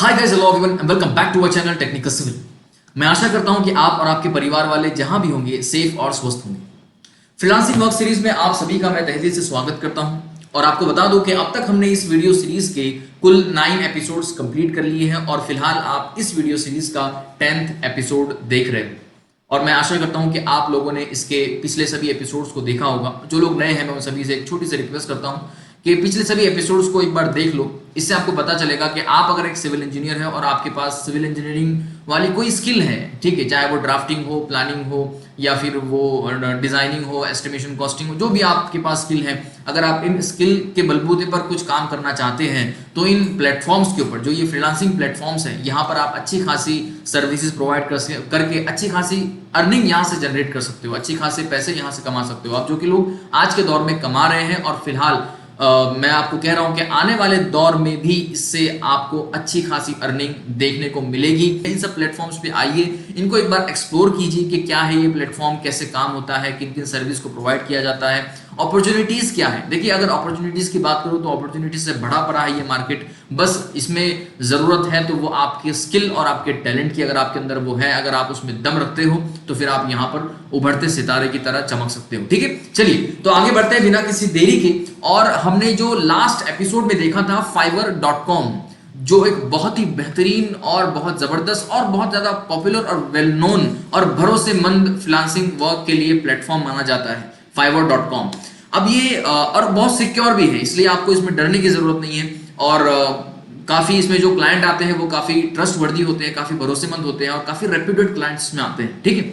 Hi guys, hello everyone and welcome back to our channel technical civil. मैं आशा करता हूं कि आप और आपके परिवार वाले जहां भी होंगे सेफ और स्वस्थ होंगे। फ्रीलांसिंग वर्क सीरीज में आप सभी का मैं तहे दिल से स्वागत करता हूं और आपको बता दूं कि अब तक हमने इस वीडियो सीरीज के कुल 9 एपिसोड्स कंप्लीट कर लिए हैं और फिलहाल आप इस वीडियो सीरीज का 10th एपिसोड देख रहे हो। और मैं आशा करता हूं कि आप लोगों ने इसके पिछले सभी एपिसोड्स को देखा होगा। जो लोग नए हैं मैं उन सभी से एक छोटी सी रिक्वेस्ट करता हूं कि पिछले सभी एपिसोड्स को एक बार देख लो। इससे आपको पता चलेगा कि आप अगर एक सिविल इंजीनियर है और आपके पास सिविल इंजीनियरिंग वाली कोई स्किल है, ठीक है, चाहे वो ड्राफ्टिंग हो, प्लानिंग हो या फिर वो डिजाइनिंग हो, एस्टिमेशन, कॉस्टिंग हो, जो भी आपके पास स्किल है, अगर आप इन स्किल के बलबूते पर कुछ काम करना चाहते हैं तो इन प्लेटफॉर्म्स के ऊपर, जो ये फ्रीलांसिंग प्लेटफॉर्म्स हैं, यहाँ पर आप अच्छी खासी सर्विसेज प्रोवाइड करके अच्छी खासी अर्निंग यहाँ से जनरेट कर सकते हो, अच्छी खासे पैसे यहाँ से कमा सकते हो आप, जो कि लोग आज के दौर में कमा रहे हैं। और फिलहाल मैं आपको कह रहा हूं कि आने वाले दौर में भी इससे आपको अच्छी खासी अर्निंग देखने को मिलेगी। इन सब प्लेटफॉर्म्स पे आइए, इनको एक बार एक्सप्लोर कीजिए कि क्या है ये प्लेटफॉर्म, कैसे काम होता है, किन किन सर्विस को प्रोवाइड किया जाता है, अपॉर्चुनिटीज क्या है। देखिए, अगर अपॉर्चुनिटीज की बात करूं तो अपॉर्चुनिटीज से भरा पड़ा है ये मार्केट। बस इसमें जरूरत है तो वो आपके स्किल और आपके टैलेंट की, अगर आपके अंदर वो है, अगर आप उसमें दम रखते हो तो फिर आप यहाँ पर उभरते सितारे की तरह चमक सकते हो। ठीक है, चलिए तो आगे बढ़ते हैं बिना किसी देरी के। और हमने जो लास्ट एपिसोड में देखा था fiverr.com, जो एक बहुत ही बेहतरीन और बहुत जबरदस्त और बहुत ज्यादा पॉपुलर और वेल नोन और भरोसेमंद फ्रीलांसिंग वर्क के लिए प्लेटफॉर्म माना जाता है fiverr.com। अब ये और बहुत सिक्योर भी है, इसलिए आपको इसमें डरने की जरूरत नहीं है। और काफी इसमें जो क्लाइंट आते हैं वो काफी ट्रस्टवर्दी होते हैं, काफी भरोसेमंद होते हैं और काफी रेप्यूटेड क्लाइंट्स में आते हैं। ठीक है,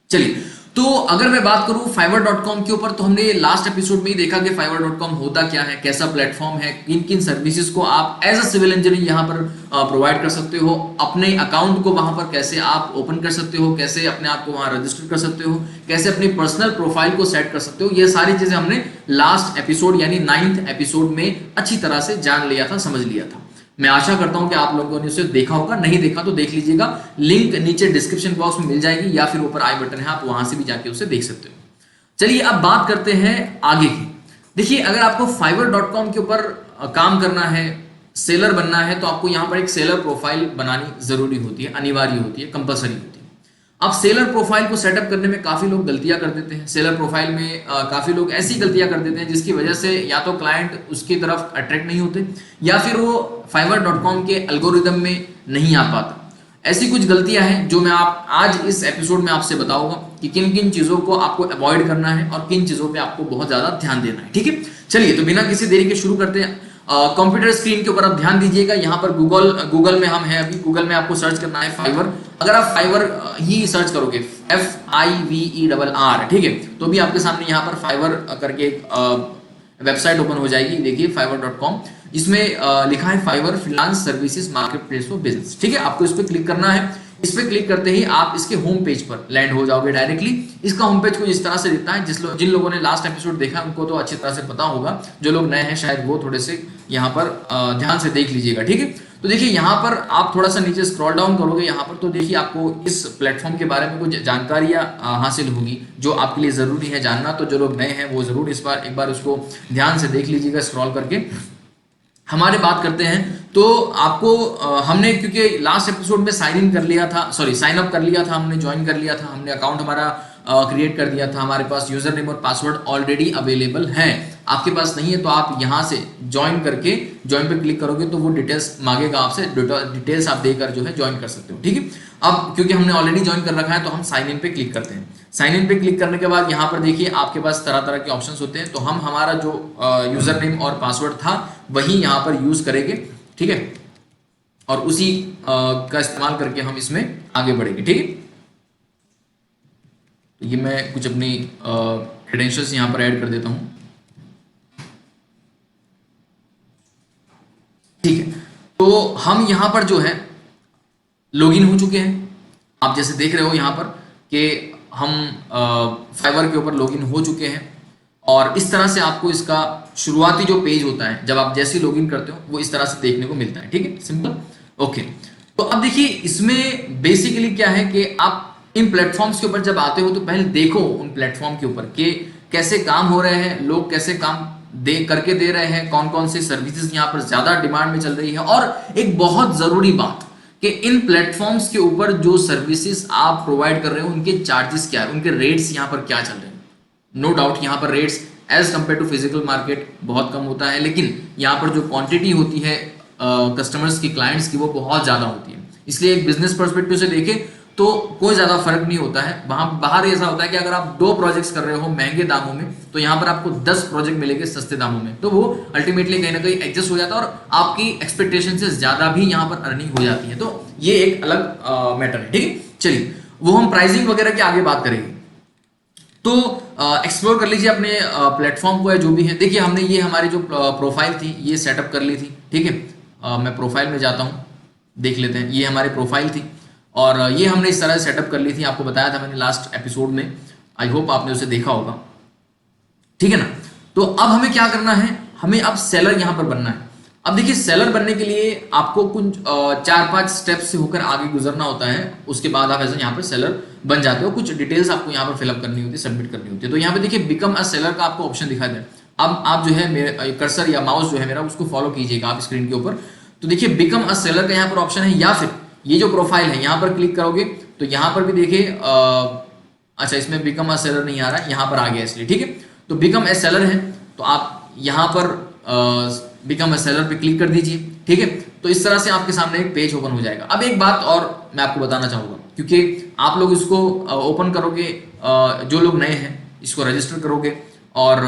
चलिए तो अगर मैं बात करूं fiverr.com के ऊपर, तो हमने लास्ट एपिसोड में ही देखा कि fiverr.com होता क्या है, कैसा प्लेटफॉर्म है, किन किन सर्विसेज को आप एज अ सिविल इंजीनियर यहां पर प्रोवाइड कर सकते हो, अपने अकाउंट को वहां पर कैसे आप ओपन कर सकते हो, कैसे अपने आप को वहां रजिस्टर कर सकते हो, कैसे अपनी पर्सनल प्रोफाइल को सेट कर सकते हो। ये सारी चीजें हमने लास्ट एपिसोड यानी 9th एपिसोड में अच्छी तरह से जान लिया था, समझ लिया था। मैं आशा करता हूं कि आप लोगों ने उसे देखा होगा, नहीं देखा तो देख लीजिएगा, लिंक नीचे डिस्क्रिप्शन बॉक्स में मिल जाएगी या फिर ऊपर आई बटन है, आप वहां से भी जाके उसे देख सकते हो। चलिए अब बात करते हैं आगे की। देखिए, अगर आपको fiverr.com के ऊपर काम करना है, सेलर बनना है, तो आपको यहां पर एक सेलर प्रोफाइल बनानी जरूरी होती है, अनिवार्य होती है, कंपलसरी होती है। अब सेलर प्रोफाइल को सेटअप करने में काफी लोग गलतियां कर देते हैं। सेलर प्रोफाइल में काफी लोग ऐसी गलतियां कर देते हैं जिसकी वजह से या तो क्लाइंट उसकी तरफ अट्रैक्ट नहीं होते या फिर वो fiverr.com के एल्गोरिदम में नहीं आ पाता। ऐसी कुछ गलतियां हैं जो मैं आप आज इस एपिसोड में आपसे बताऊंगा कि किन किन चीजों को आपको अवॉइड करना है और किन चीजों पे आपको बहुत ज्यादा ध्यान देना है। ठीक है, चलिए तो बिना किसी देरी के शुरू करते हैं। कंप्यूटर स्क्रीन के ऊपर आप ध्यान दीजिएगा, यहाँ पर गूगल में हम हैं अभी। गूगल में आपको सर्च करना है फाइवर। अगर आप फाइवर ही सर्च करोगे, FIVERR, ठीक है, तो भी आपके सामने यहाँ पर फाइवर करके वेबसाइट ओपन हो जाएगी। देखिए fiverr.com, इसमें लिखा है Fiverr freelance services marketplace for business. ठीक है, आपको इस पर क्लिक करना है। इस पे क्लिक करते ही आप इसके होम पेज पर लैंड हो जाओगे डायरेक्टली। इसका होम पेज कुछ इस तरह से दिखता है। जिन लोगों ने लास्ट एपिसोड देखा उनको तो अच्छी तरह से पता होगा, जो लोग नए हैं शायद वो थोड़े से यहाँ पर ध्यान से देख लीजिएगा। ठीक है, तो देखिए यहाँ पर आप थोड़ा सा नीचे स्क्रॉल डाउन करोगे, यहाँ पर तो देखिए आपको इस प्लेटफॉर्म के बारे में कुछ जानकारियां हासिल होगी जो आपके लिए जरूरी है जानना। तो जो लोग नए हैं वो जरूर इस बार एक बार उसको ध्यान से देख लीजिएगा स्क्रॉल करके। हमारे बात करते हैं तो आपको हमने क्योंकि लास्ट एपिसोड में साइन इन कर लिया था, साइन अप कर लिया था, हमने ज्वाइन कर लिया था, हमने अकाउंट हमारा क्रिएट कर दिया था, हमारे पास यूजर नेम और पासवर्ड ऑलरेडी अवेलेबल है। आपके पास नहीं है तो आप यहां से ज्वाइन करके ज्वाइन पे क्लिक करोगे तो वो डिटेल्स मांगेगा आपसे, डिटेल्स आप देकर जो है ज्वाइन कर सकते हो। ठीक है, अब क्योंकि हमने ऑलरेडी ज्वाइन कर रखा है तो हम साइन इन पे क्लिक करते हैं। साइन इन पे क्लिक करने के बाद यहाँ पर देखिए आपके पास तरह तरह के ऑप्शंस होते हैं। तो हम हमारा जो यूजर नेम और पासवर्ड था वही यहाँ पर यूज करेंगे। ठीक है, और उसी का इस्तेमाल करके हम इसमें आगे बढ़ेंगे। ठीक है, ये मैं कुछ अपनी क्रेडेंशियल्स यहाँ पर ऐड कर देता हूँ। ठीक है, तो हम यहाँ पर जो है लॉगिन हो चुके हैं। आप जैसे देख रहे हो यहाँ पर कि हम फाइवर के ऊपर लॉगिन हो चुके हैं और इस तरह से आपको इसका शुरुआती जो पेज होता है जब आप जैसे लॉगिन करते हो वो इस तरह से देखने को मिलता है। ठीक है, सिंपल। ओके, तो अब देखिए इसमें बेसिकली क्या है कि आप इन प्लेटफॉर्म्स के ऊपर जब आते हो तो पहले देखो उन प्लेटफॉर्म के ऊपर कि कैसे काम हो रहे हैं, लोग कैसे काम दे करके दे रहे हैं, कौन कौन सी सर्विसेज यहाँ पर ज्यादा डिमांड में चल रही है, और एक बहुत जरूरी बात कि इन प्लेटफॉर्म्स के ऊपर जो सर्विसेज आप प्रोवाइड कर रहे हो उनके चार्जेस क्या है, उनके रेट्स यहाँ पर क्या चल रहे हैं। नो डाउट यहाँ पर rates as compared to physical market बहुत कम होता है, लेकिन यहाँ पर जो क्वांटिटी होती है कस्टमर्स की, क्लाइंट्स की, वो बहुत ज़्यादा होती है। इसलिए एक बिजनेस पर्सपेक्टिव से देखें तो कोई ज़्यादा फर्क नहीं होता है। वहाँ बाहर ऐसा होता है कि अगर आप 2 प्रोजेक्ट्स कर रहे हो महंगे दामों में, तो यहाँ पर आपको 10 प्रोजेक्ट मिलेंगे सस्ते दामों में, तो वो अल्टीमेटली कहीं ना कहीं एडजस्ट हो जाता है और आपकी एक्सपेक्टेशन से ज़्यादा भी यहाँ पर अर्निंग हो जाती है। तो ये एक अलग मैटर है, ठीक है। चलिए, वो हम प्राइसिंग वगैरह की आगे बात करेंगे। तो एक्सप्लोर कर लीजिए अपने प्लेटफॉर्म को, या जो भी है। देखिए, हमने ये हमारी जो प्रोफाइल थी ये सेटअप कर ली थी, ठीक है। मैं प्रोफाइल में जाता हूँ, देख लेते हैं। ये हमारी प्रोफाइल थी और ये हमने इस तरह सेटअप कर ली थी, आपको बताया था मैंने लास्ट एपिसोड में। आई होप आपने उसे देखा होगा, ठीक है ना। तो अब हमें क्या करना है, हमें अब सेलर यहाँ पर बनना है। अब देखिए, सेलर बनने के लिए आपको कुछ 4-5 स्टेप्स से होकर आगे गुजरना होता है, उसके बाद आप ऐसे यहाँ पर सेलर बन जाते हो। कुछ डिटेल्स आपको यहाँ पर फिलअप करनी होती है, सबमिट करनी होती है। तो यहाँ पे देखिए, बिकम अ सेलर का आपको ऑप्शन दिखाई दे। अब आप जो है मेरे कर्सर या माउस जो है मेरा, उसको फॉलो कीजिएगा आप स्क्रीन के ऊपर। तो देखिए, बिकम अ सेलर का यहाँ पर ऑप्शन है, या फिर ये जो प्रोफाइल है यहाँ पर क्लिक करोगे तो यहाँ पर भी देखिए, अच्छा इसमें बिकम अ सेलर नहीं आ रहा है, यहाँ पर आ गया इसलिए, ठीक है। तो बिकम ए सेलर है, तो आप यहाँ पर बिकम ए सेलर पे क्लिक कर दीजिए, ठीक है। तो इस तरह से आपके सामने एक पेज ओपन हो जाएगा। अब एक बात और मैं आपको बताना चाहूँगा, क्योंकि आप लोग इसको ओपन करोगे, जो लोग नए हैं इसको रजिस्टर करोगे, और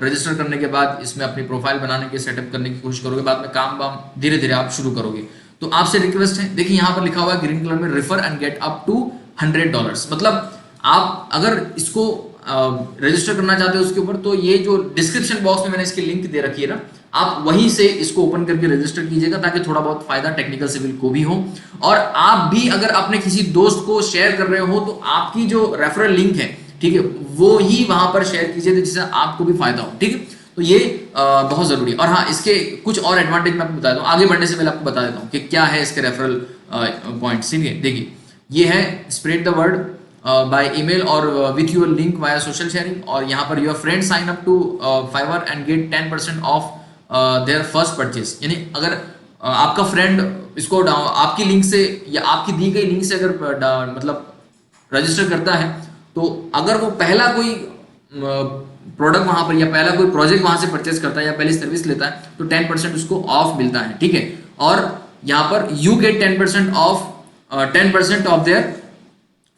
रजिस्टर करने के बाद इसमें अपनी प्रोफाइल बनाने की, सेटअप करने की कोशिश करोगे, बाद में काम वाम धीरे धीरे आप शुरू करोगे। तो आपसे रिक्वेस्ट है, देखिए यहाँ पर लिखा हुआ है ग्रीन कलर में, refer and get up to $100। मतलब आप अगर इसको रजिस्टर करना चाहते हो उसके ऊपर, तो ये जो डिस्क्रिप्शन बॉक्स में मैंने इसकी लिंक दे रखी है ना, आप वहीं से इसको ओपन करके रजिस्टर कीजिएगा, ताकि थोड़ा बहुत फायदा टेक्निकल सिविल को भी हो। और आप भी अगर अपने किसी दोस्त को शेयर कर रहे हो, तो आपकी जो रेफरल लिंक है, ठीक है, वो ही वहां पर शेयर कीजिए, जिससे आपको भी फायदा हो, ठीक है। तो ये बहुत जरूरी है। और हाँ, इसके कुछ और एडवांटेज मैं आपको बता दूं, आगे बढ़ने से पहले आपको बता देता हूँ कि क्या है इसके रेफरल पॉइंट्स। ठीक है, देखिए, ये है spread the word by email और with your link via social sharing, और यहाँ पर your friend sign up to Fiverr and get 10% off their first purchase. यानी अगर आपका फ्रेंड इसको आपकी लिंक से या आपकी दी गई लिंक से अगर मतलब रजिस्टर करता है, तो अगर वो पहला कोई प्रोडक्ट वहां पर या पहला कोई प्रोजेक्ट वहां से परचेस करता है या पहली सर्विस लेता है, तो 10% उसको ऑफ मिलता है, ठीक है। और यहाँ पर you get 10% off their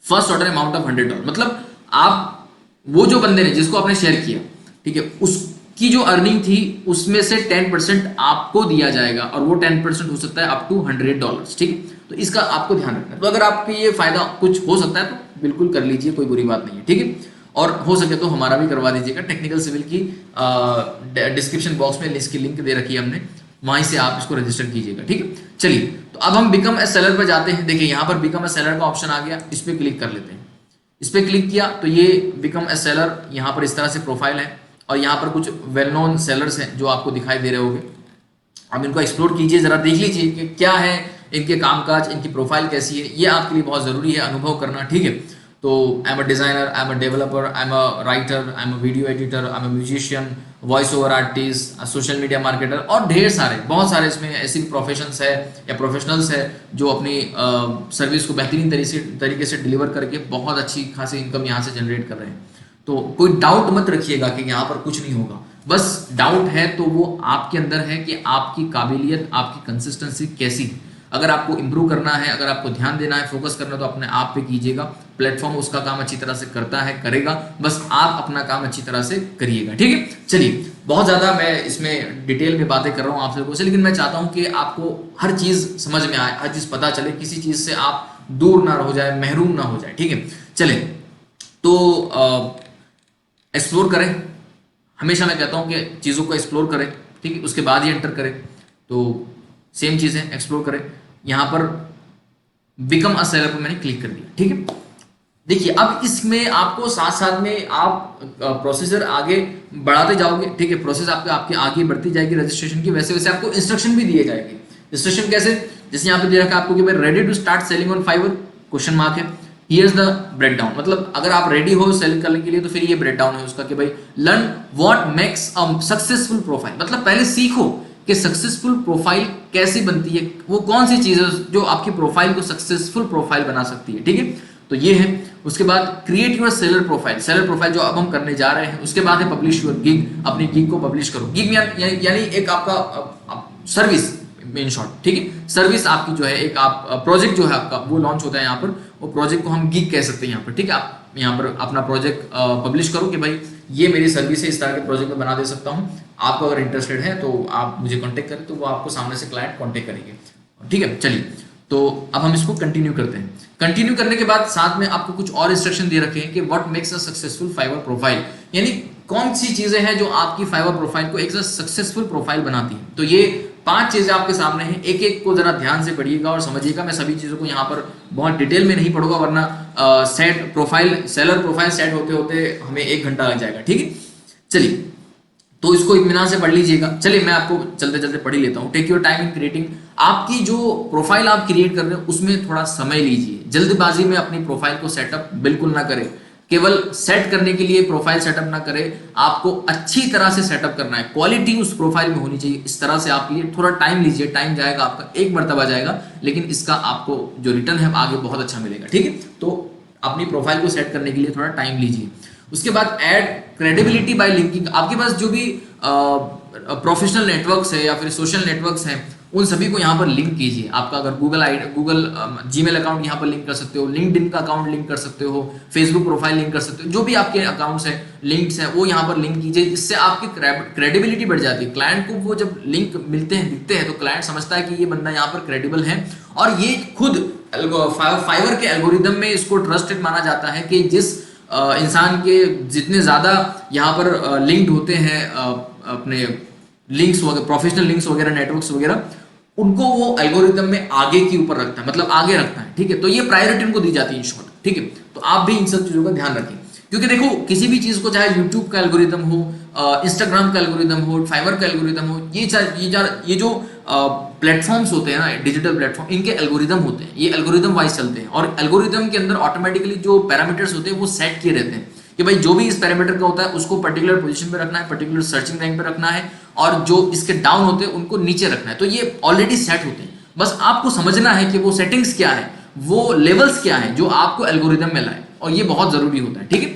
first order amount of $100। मतलब आप वो जो बंदे ने जिसको आपने शेयर किया, ठीक है, उसकी जो अर्निंग थी उसमें से 10% आपको दिया जाएगा, और वो 10% हो सकता है अप टू $100, ठीक है। तो इसका आपको ध्यान रखना है। तो अगर आपको ये फायदा कुछ हो सकता है तो बिल्कुल कर लीजिए, कोई बुरी बात नहीं है, ठीक है। और हो सके तो हमारा भी करवा दीजिएगा। टेक्निकल सिविल की डिस्क्रिप्शन बॉक्स में इसकी लिंक दे रखी है हमने, वहीं से आप इसको रजिस्टर कीजिएगा, ठीक है। चलिए, तो अब हम बिकम ए सेलर पर जाते हैं। देखिए, यहाँ पर बिकम ए सेलर का ऑप्शन आ गया, इस पर क्लिक कर लेते हैं। इस पर क्लिक किया तो ये बिकम ए सेलर यहाँ पर इस तरह से प्रोफाइल है, और यहाँ पर कुछ वेल नोन सेलर्स हैं जो आपको दिखाई दे रहे होंगे। अब इनको एक्सप्लोर कीजिए, जरा देख लीजिए कि क्या है इनके कामकाज, इनकी प्रोफाइल कैसी है। ये आपके लिए बहुत जरूरी है अनुभव करना, ठीक है। तो I am a designer, I am a developer, I am a writer, I am a video editor, I am a musician, voice over artist, social media marketer, और ढेर सारे बहुत सारे इसमें ऐसी प्रोफेशंस है या प्रोफेशनल्स है जो अपनी सर्विस को बेहतरीन तरीके से डिलीवर करके बहुत अच्छी खासी इनकम यहाँ से जनरेट कर रहे हैं। तो कोई डाउट मत रखिएगा कि यहाँ पर कुछ नहीं होगा। बस डाउट है तो वो आपके अंदर है कि आपकी काबिलियत, आपकी कंसिस्टेंसी कैसी है। अगर आपको इंप्रूव करना है, अगर आपको ध्यान देना है, फोकस करना है, तो अपने आप पे कीजिएगा। प्लेटफॉर्म उसका काम अच्छी तरह से करता है, करेगा, बस आप अपना काम अच्छी तरह से करिएगा, ठीक है। चलिए, बहुत ज़्यादा मैं इसमें डिटेल में बातें कर रहा हूँ आप लोगों से, लेकिन मैं चाहता हूँ कि आपको हर चीज़ समझ में आए, हर चीज़ पता चले, किसी चीज़ से आप दूर ना हो जाए, महरूम ना हो जाए, ठीक है। चलिए, तो एक्सप्लोर करें। हमेशा मैं कहता हूं कि चीज़ों को एक्सप्लोर करें, ठीक है, उसके बाद ही एंटर करें। तो सेम चीज़ है, एक्सप्लोर करें। यहाँ पर बिकम अ सेलर पर मैंने क्लिक कर दिया, ठीक है। देखिए, अब इसमें आपको साथ साथ में आप प्रोसीजर आगे बढ़ाते जाओगे, ठीक है। प्रोसेस आपके आगे बढ़ती जाएगी रजिस्ट्रेशन की, वैसे वैसे आपको इंस्ट्रक्शन भी दिए जाएंगे। इंस्ट्रक्शन कैसे, जैसे यहाँ पे दे रखा है आपको कि भाई ready to start selling on Fiverr, question mark है। हियर्स द ब्रेक डाउन, मतलब अगर आप रेडी हो सेल करने के लिए तो फिर ये ब्रेक डाउन है उसका कि भाई learn what makes a successful profile, मतलब पहले सीखो कि सक्सेसफुल प्रोफाइल कैसी बनती है, वो कौन सी चीज है जो आपकी प्रोफाइल को सक्सेसफुल प्रोफाइल बना सकती है, ठीक है। तो ये है। उसके बाद create your seller profile, seller profile जो अब हम करने जा रहे हैं। उसके बाद है पब्लिश योर गिग, अपनी गिग को पब्लिश करो। गिग यानी एक आपका सर्विस इन शॉर्ट, ठीक है। सर्विस आपकी जो है एक आप प्रोजेक्ट जो है आपका वो लॉन्च होता है यहाँ पर, वो प्रोजेक्ट को हम गिग कह सकते हैं यहाँ पर, ठीक है। आप यहाँ पर अपना प्रोजेक्ट पब्लिश करो कि भाई ये मेरी सर्विस है, इस तरह के प्रोजेक्ट में बना दे सकता हूँ, आपको अगर इंटरेस्टेड है तो आप मुझे कॉन्टेक्ट करें, तो वो आपको सामने से क्लाइंट कॉन्टेक्ट करेंगे, ठीक है। चलिए, तो अब हम इसको कंटिन्यू करते हैं। कंटिन्यू करने के बाद साथ में आपको कुछ और इंस्ट्रक्शन दे रखे हैं कि what makes a successful Fiverr profile, यानी कौन सी चीजें हैं जो आपकी फाइवर प्रोफाइल को एक सक्सेसफुल प्रोफाइल बनाती है। तो ये 5 चीजें आपके सामने हैं, एक एक को जरा ध्यान से पढ़िएगा और समझिएगा। मैं सभी चीजों को यहाँ पर बहुत डिटेल में नहीं पढ़ूंगा, वरना set profile seller profile set होते होते हमें 1 घंटा लग जाएगा, ठीक है। चलिए, तो इसको इत्मीनान से पढ़ लीजिएगा। चलिए, मैं आपको चलते चलते पढ़ ही लेता हूँ। Take your time in creating, आपकी जो प्रोफाइल आप क्रिएट कर रहे हैं उसमें थोड़ा समय लीजिए। जल्दबाजी में अपनी प्रोफाइल को सेटअप बिल्कुल ना करें। केवल सेट करने के लिए प्रोफाइल सेटअप ना करें, आपको अच्छी तरह से सेटअप करना है, क्वालिटी उस प्रोफाइल में होनी चाहिए। इस तरह से आप लिए थोड़ा टाइम लीजिए, टाइम जाएगा आपका, एक मर्तबा जाएगा, लेकिन इसका आपको जो रिटर्न है आगे बहुत अच्छा मिलेगा, ठीक है। तो अपनी प्रोफाइल को सेट करने के लिए थोड़ा टाइम लीजिए। उसके बाद ऐड क्रेडिबिलिटी बाय लिंकिंग, आपके पास जो भी प्रोफेशनल नेटवर्क्स है या फिर सोशल नेटवर्क्स हैं उन सभी को यहाँ पर लिंक कीजिए। आपका अगर गूगल जीमेल अकाउंट यहाँ पर लिंक कर सकते हो, लिंक्डइन का अकाउंट लिंक कर सकते हो, फेसबुक प्रोफाइल लिंक कर सकते हो, जो भी आपके अकाउंट्स हैं लिंक्स हैं वो यहाँ पर लिंक कीजिए। इससे आपकी क्रेडिबिलिटी बढ़ जाती है। क्लाइंट को वो जब लिंक मिलते हैं, दिखते हैं, तो क्लाइंट समझता है कि ये बंदा यहाँ पर क्रेडिबल है, और ये खुद फाइवर के एल्गोरिदम में इसको ट्रस्टेड माना जाता है कि जिस इंसान के जितने ज्यादा यहाँ पर लिंक्ड होते हैं अपने लिंक्स वगैरह, प्रोफेशनल लिंक्स वगैरह, नेटवर्क्स वगैरह, उनको वो एल्गोरिदम में आगे की ऊपर रखता है, मतलब आगे रखता है, ठीक है। तो ये प्रायोरिटी उनको दी जाती है इन शॉर्ट, ठीक है। तो आप भी इन सब चीजों का ध्यान रखें, क्योंकि देखो किसी भी चीज को, चाहे यूट्यूब का एल्गोरिदम हो, इंस्टाग्राम का एल्गोरिदम हो, फाइवर का एल्गोरिदम हो, ये जो प्लेटफॉर्म्स होते हैं ना, डिजिटल प्लेटफॉर्म, इनके एल्गोरिदम होते हैं, ये एल्गोरिदम वाइज चलते हैं, और एल्गोरिदम के अंदर ऑटोमेटिकली जो पैरामीटर्स होते हैं वो सेट किए रहते हैं कि भाई जो भी इस पैरामीटर का होता है उसको पर्टिकुलर पोजीशन पे रखना है, पर्टिकुलर सर्चिंग रैंक पे रखना है, और जो इसके डाउन होते हैं उनको नीचे रखना है। तो ये ऑलरेडी सेट होते हैं, बस आपको समझना है कि वो सेटिंग्स क्या है, वो लेवल्स क्या है जो आपको एल्गोरिदम में लाए, और ये बहुत जरूरी होता है, ठीक है।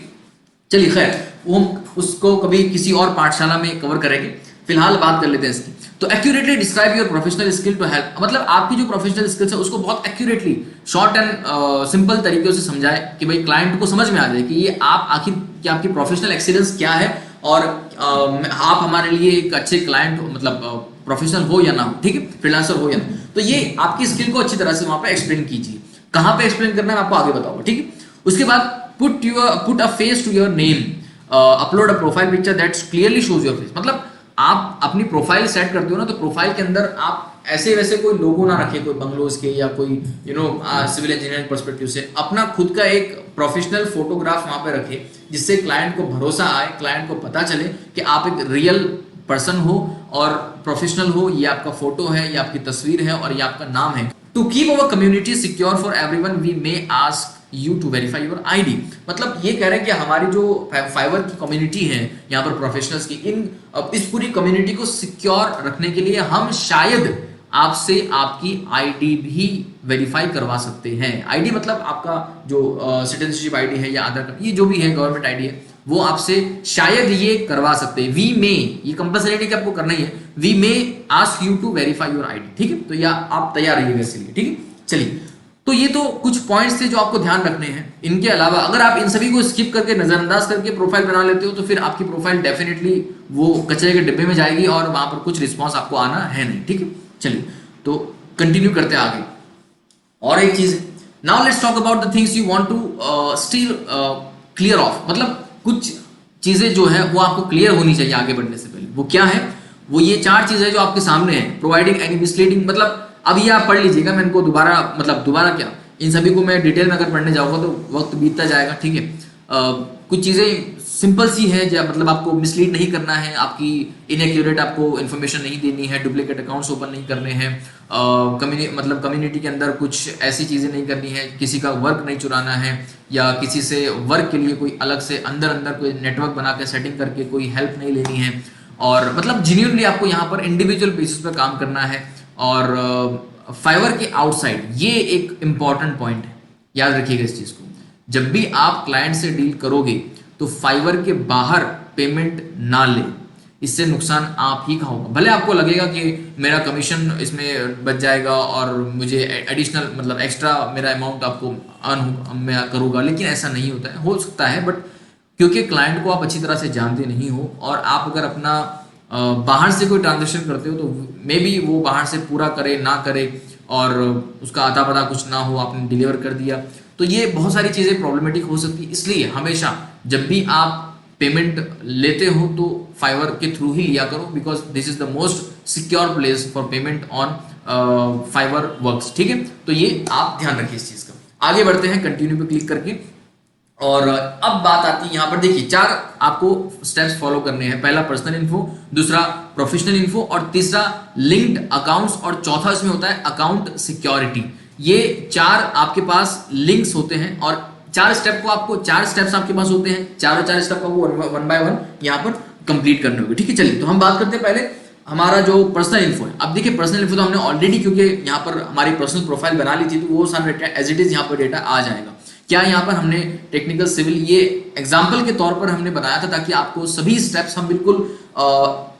चलिए, खैर वो उसको कभी किसी और पाठशाला में कवर करेंगे, फिलहाल बात कर लेते हैं इसकी। तो accurately describe your professional skill to help, मतलब आपकी जो प्रोफेशनल स्किल्स है उसको बहुत एक्यूरेटली, शॉर्ट एंड सिंपल तरीके से समझाए कि भाई क्लाइंट को समझ में आ जाए कि ये आप आखिर कि आपकी प्रोफेशनल एक्सीलेंस क्या है, और आप हमारे लिए एक अच्छे क्लाइंट मतलब प्रोफेशनल हो या ना हो, ठीक है, फ्रीलांसर हो या ना। तो ये आपकी स्किल को अच्छी तरह से वहां पे एक्सप्लेन कीजिए। कहाँ पे एक्सप्लेन करना है आपको आगे बताऊंगा, ठीक है। उसके बाद put a face to your name, upload a profile picture that clearly shows your face, मतलब आप अपनी प्रोफाइल सेट करते हो ना, तो प्रोफाइल के अंदर आप ऐसे वैसे कोई लोगो ना रखे, कोई बंगलोज के या कोई सिविल इंजीनियरिंग पर्सपेक्टिव से, अपना खुद का एक प्रोफेशनल फोटोग्राफ वहां पे रखे, जिससे क्लाइंट को भरोसा आए, क्लाइंट को पता चले कि आप एक रियल पर्सन हो और प्रोफेशनल हो, ये आपका फोटो है, ये आपकी तस्वीर है और ये आपका नाम है। To keep our community secure for everyone we may ask you to verify your ID, मतलब ये कह रहे हैं कि हमारी जो फाइवर की कम्युनिटी है यहाँ पर प्रोफेशनल्स की, इस पूरी कम्युनिटी को सिक्योर रखने के लिए हम शायद आपसे आपकी आईडी भी वेरीफाई करवा सकते हैं। आईडी मतलब आपका जो सिटीजनशिप आईडी है या आधार कार्ड, ये जो भी है गवर्नमेंट आईडी है, वो आपसे शायद ये करवा सकते हैं। वी मे, ये कंपल्सरी नहीं कि आपको करना ही है, we may ask you to verify your ID, ठीक है। तो या आप तैयार रहिएगा इसके लिए, ठीक है। चलिए, तो ये तो कुछ पॉइंट्स थे जो आपको ध्यान रखने हैं। इनके अलावा अगर आप इन सभी को स्किप करके, नजरअंदाज करके प्रोफाइल बना लेते हो, तो फिर आपकी प्रोफाइल डेफिनेटली वो कचरे के डिब्बे में जाएगी और वहां पर कुछ रिस्पॉन्स आपको आना है नहीं, ठीक है। चलिए, तो कंटिन्यू करते हैं आगे। और एक चीज, now let's talk about the things you want to still clear of, मतलब कुछ चीजें जो है वो आपको क्लियर होनी चाहिए आगे बढ़ने से पहले। वो क्या है? वो ये 4 चीजें जो आपके सामने है। प्रोवाइडिंग एनी मिसलीडिंग, मतलब अब ये आप पढ़ लीजिएगा, मैं इनको दोबारा क्या, इन सभी को मैं डिटेल में अगर पढ़ने जाऊंगा तो वक्त बीतता जाएगा, ठीक है। कुछ चीजें सिंपल सी है, जब मतलब आपको मिसलीड नहीं करना है, आपकी इनएक्यूरेट आपको इन्फॉर्मेशन नहीं देनी है, डुप्लीकेट अकाउंट्स ओपन नहीं करने हैं, मतलब कम्युनिटी के अंदर कुछ ऐसी चीज़ें नहीं करनी है, किसी का वर्क नहीं चुराना है, या किसी से वर्क के लिए कोई अलग से अंदर अंदर कोई नेटवर्क बना के सेटिंग करके कोई हेल्प नहीं लेनी है, और मतलब जेन्युइनली आपको यहाँ पर इंडिविजुअल बेसिस पर काम करना है। और फाइवर के आउटसाइड ये एक इंपॉर्टेंट पॉइंट है, याद रखिएगा इस चीज़ को। जब भी आप क्लाइंट से डील करोगे तो फाइवर के बाहर पेमेंट ना ले, इससे नुकसान आप ही का होगा। भले आपको लगेगा कि मेरा कमीशन इसमें बच जाएगा और मुझे एडिशनल मतलब एक्स्ट्रा मेरा अमाउंट आपको अर्न मैं करूँगा, लेकिन ऐसा नहीं होता है। हो सकता है बट क्योंकि क्लाइंट को आप अच्छी तरह से जानते नहीं हो, और आप अगर अपना बाहर से कोई ट्रांजेक्शन करते हो तो मे बी वो बाहर से पूरा करे ना करे, और उसका आता पता कुछ ना हो, आपने डिलीवर कर दिया, तो ये बहुत सारी चीज़ें प्रॉब्लमेटिक हो सकती है। इसलिए हमेशा जब भी आप पेमेंट लेते हो तो फाइवर के थ्रू ही लिया करो, because this is the most secure place for payment on Fiverr works. ठीक है, तो ये आप ध्यान रखिए इस चीज़ का। आगे बढ़ते हैं कंटिन्यू पे क्लिक करके, और अब बात आती है यहाँ पर, देखिए 4 आपको स्टेप्स फॉलो करने हैं। पहला पर्सनल इन्फो, दूसरा प्रोफेशनल इन्फो, और तीसरा लिंक्ड अकाउंट्स, और चौथा इसमें होता है अकाउंट सिक्योरिटी। ये 4 आपके पास लिंक्स होते हैं, और 4 स्टेप्स आपके पास होते हैं। चारों 4 स्टेप आपको वन बाय वन यहाँ पर कंप्लीट करने होंगे। ठीक है, चलिए तो हम बात करते हैं पहले हमारा जो पर्सनल इन्फो है। अब देखिए पर्सनल इन्फो तो हमने ऑलरेडी, क्योंकि यहाँ पर हमारी पर्सनल प्रोफाइल बना ली थी, तो वो सारा डेटा एज इट इज यहाँ पर डेटा आ जाएगा। क्या यहाँ पर हमने टेक्निकल सिविल ये एग्जाम्पल के तौर पर हमने बनाया था, ताकि आपको सभी स्टेप्स हम बिल्कुल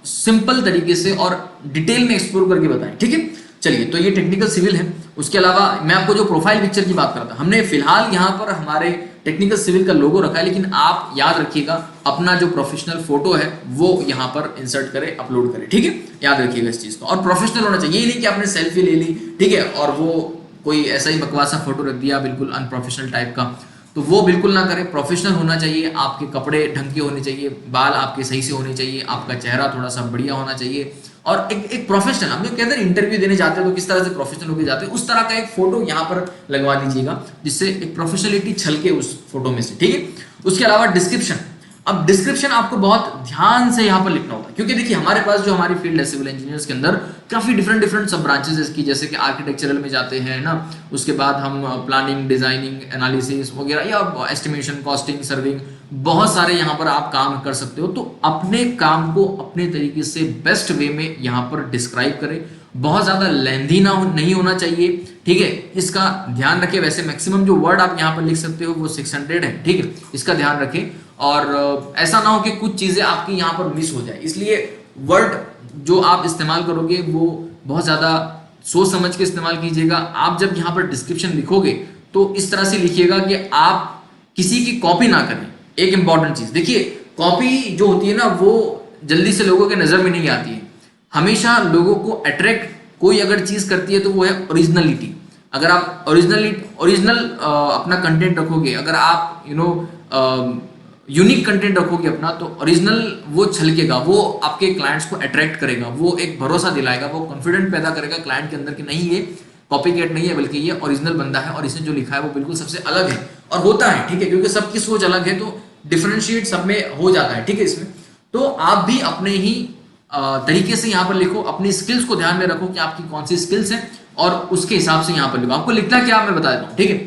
सिंपल तरीके से और डिटेल में एक्सप्लोर करके बताएं। ठीक है, चलिए तो ये टेक्निकल सिविल है। उसके अलावा मैं आपको जो प्रोफाइल पिक्चर की बात कर रहा था, हमने फिलहाल यहाँ पर हमारे टेक्निकल सिविल का लोगो रखा है, लेकिन आप याद रखिएगा अपना जो प्रोफेशनल फोटो है वो यहाँ पर इंसर्ट करें, अपलोड करें। ठीक है, याद रखिएगा इस चीज को, और प्रोफेशनल होना चाहिए। ये नहीं कि आपने सेल्फी ले ली, ठीक है, और वो कोई ऐसा ही बकवासा फोटो रख दिया बिल्कुल अनप्रोफेशनल टाइप का, तो वो बिल्कुल ना करें। प्रोफेशनल होना चाहिए, आपके कपड़े ढंग के होने चाहिए, बाल आपके सही से होने चाहिए, आपका चेहरा थोड़ा सा बढ़िया होना चाहिए, और एक प्रोफेशनल, हम जो कहते हैं इंटरव्यू देने जाते हैं तो किस तरह से प्रोफेशनल होकर जाते हैं, उस तरह का एक फोटो यहाँ पर लगवा दीजिएगा, जिससे एक प्रोफेशनलिटी छलके उस फोटो में से। ठीक है, उसके अलावा डिस्क्रिप्शन। अब डिस्क्रिप्शन आपको बहुत ध्यान से यहाँ पर लिखना होता है, क्योंकि देखिए हमारे पास जो हमारी फील्ड है सिविल इंजीनियर्स के अंदर काफी डिफरेंट सब ब्रांचेस है इसकी, जैसे कि आर्किटेक्चरल में जाते हैं ना, उसके बाद हम प्लानिंग, डिजाइनिंग, एनालिसिस वगैरह, या एस्टिमेशन, कॉस्टिंग, सर्विंग, बहुत सारे यहाँ पर आप काम कर सकते हो। तो अपने काम को अपने तरीके से बेस्ट वे में यहाँ पर डिस्क्राइब करें, बहुत ज्यादा लेंथी नहीं होना चाहिए। ठीक है, इसका ध्यान रखें। वैसे मैक्सिमम जो वर्ड आप यहाँ पर लिख सकते हो वो 600 है। ठीक है, इसका ध्यान रखें, और ऐसा ना हो कि कुछ चीजें आपकी यहाँ पर मिस हो जाए, इसलिए वर्ड जो आप इस्तेमाल करोगे वो बहुत ज्यादा सोच समझ के इस्तेमाल कीजिएगा। आप जब यहाँ पर डिस्क्रिप्शन लिखोगे तो इस तरह से लिखिएगा कि आप किसी की कॉपी ना करें। एक इंपॉर्टेंट चीज देखिए, कॉपी जो होती है ना वो जल्दी से लोगों के नजर में नहीं आती है। हमेशा लोगों को अट्रैक्ट कोई अगर चीज करती है तो वो है ओरिजिनलिटी। अगर आप ओरिजिनल अपना कंटेंट रखोगे, अगर आप यूनिक कंटेंट रखोगे अपना, तो ओरिजिनल वो छलकेगा, वो आपके क्लाइंट्स को अट्रैक्ट करेगा, वो एक भरोसा दिलाएगा, वो कॉन्फिडेंट पैदा करेगा क्लाइंट के अंदर कि नहीं ये कॉपीकैट नहीं है बल्कि ये ओरिजिनल बंदा है और इसने जो लिखा है वो बिल्कुल सबसे अलग है। और होता है, ठीक है, क्योंकि सबकी सोच अलग है तो डिफरेंशिएट सब में हो जाता है। ठीक है, इसमें तो आप भी अपने ही तरीके से यहाँ पर लिखो, अपनी स्किल्स को ध्यान में रखो कि आपकी कौन सी स्किल्स हैं और उसके हिसाब से यहाँ पर लिखो। आपको लिखना क्या मैं बता देता हूँ। ठीक है,